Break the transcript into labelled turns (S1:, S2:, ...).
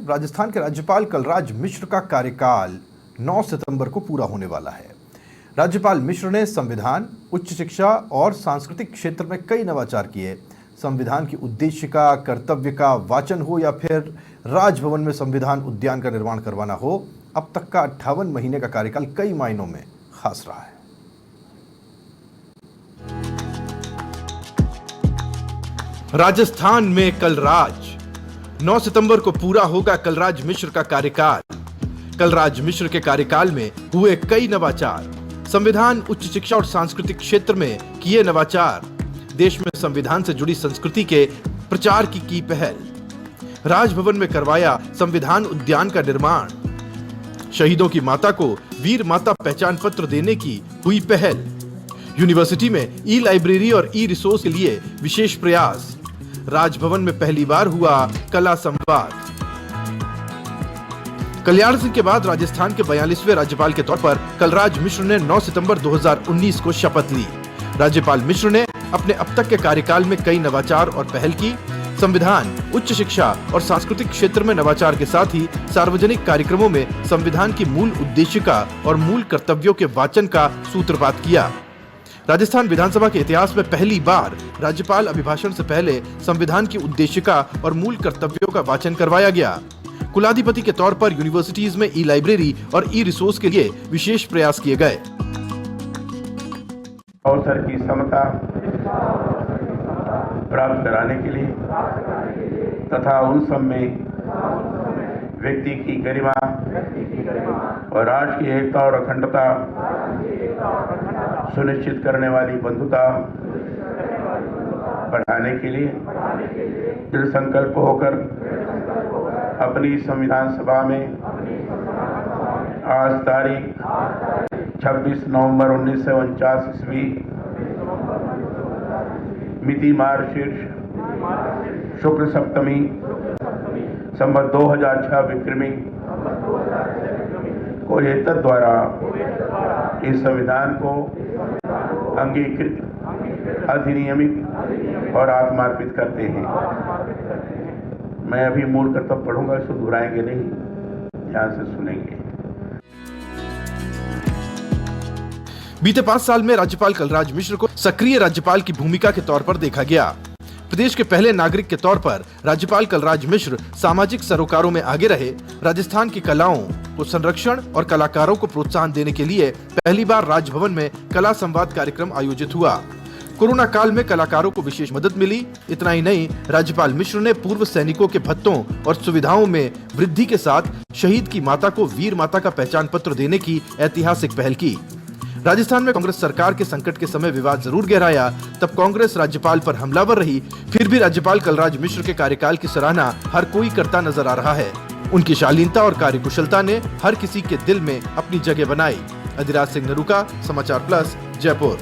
S1: राजस्थान के राज्यपाल कलराज मिश्र का कार्यकाल 9 सितंबर को पूरा होने वाला है। राज्यपाल मिश्र ने संविधान, उच्च शिक्षा और सांस्कृतिक क्षेत्र में कई नवाचार किए। संविधान की उद्देशिका, कर्तव्य का वाचन हो या फिर राजभवन में संविधान उद्यान का निर्माण करवाना हो, अब तक का 58 महीने का कार्यकाल कई मायनों में खास रहा है। राजस्थान में कलराज 9 सितंबर को पूरा होगा कलराज मिश्र का कार्यकाल। कलराज मिश्र के कार्यकाल में हुए कई नवाचार, संविधान, उच्च शिक्षा और सांस्कृतिक क्षेत्र में किए नवाचार, देश में संविधान से जुड़ी संस्कृति के प्रचार की पहल, राजभवन में करवाया संविधान उद्यान का निर्माण, शहीदों की माता को वीर माता पहचान पत्र देने की हुई पहल, यूनिवर्सिटी में ई लाइब्रेरी और ई रिसोर्स के लिए विशेष प्रयास, राजभवन में पहली बार हुआ कला संवाद। कल्याण सिंह के बाद राजस्थान के 42वें राज्यपाल के तौर पर कलराज मिश्र ने 9 सितंबर 2019 को शपथ ली। राज्यपाल मिश्र ने अपने अब तक के कार्यकाल में कई नवाचार और पहल की। संविधान, उच्च शिक्षा और सांस्कृतिक क्षेत्र में नवाचार के साथ ही सार्वजनिक कार्यक्रमों में संविधान की मूल उद्देशिका और मूल कर्तव्यों के वाचन का सूत्रपात किया। राजस्थान विधानसभा के इतिहास में पहली बार राज्यपाल अभिभाषण से पहले संविधान की उद्देशिका और मूल कर्तव्यों का वाचन करवाया गया। कुलाधिपति के तौर पर यूनिवर्सिटीज में ई लाइब्रेरी और ई रिसोर्स के लिए विशेष प्रयास किए गए।
S2: अवसर की समता प्राप्त कराने के लिए तथा उन सब में व्यक्ति की गरिमा और राष्ट्र की एकता और अखंडता सुनिश्चित करने वाली बंधुता बढ़ाने के लिए दृढ़ संकल्प होकर अपनी संविधान सभा में आज तारीख 26 नवंबर 1949 ईस्वी मिति मार्गशीर्ष शुक्ल सप्तमी संवत 2006 विक्रमी को एतद द्वारा इस संविधान को अंगीकृत, अधिनियमित और आत्मार्पित करते हैं। मैं अभी मूल कर्तव्य पढ़ूंगा, इसको दोहराएंगे नहीं, ध्यान से सुनेंगे।
S1: बीते 5 साल में राज्यपाल कलराज मिश्र को सक्रिय राज्यपाल की भूमिका के तौर पर देखा गया। प्रदेश के पहले नागरिक के तौर पर राज्यपाल कलराज मिश्र सामाजिक सरोकारों में आगे रहे। राजस्थान की कलाओं को संरक्षण और कलाकारों को प्रोत्साहन देने के लिए पहली बार राजभवन में कला संवाद कार्यक्रम आयोजित हुआ। कोरोना काल में कलाकारों को विशेष मदद मिली। इतना ही नहीं, राज्यपाल मिश्र ने पूर्व सैनिकों के भत्तों और सुविधाओं में वृद्धि के साथ शहीद की माता को वीर माता का पहचान पत्र देने की ऐतिहासिक पहल की। राजस्थान में कांग्रेस सरकार के संकट के समय विवाद जरूर गहराया, तब कांग्रेस राज्यपाल पर हमलावर रही, फिर भी राज्यपाल कलराज मिश्र के कार्यकाल की सराहना हर कोई करता नजर आ रहा है। उनकी शालीनता और कार्यकुशलता ने हर किसी के दिल में अपनी जगह बनाई। अधिराज सिंह नरूका, समाचार प्लस, जयपुर।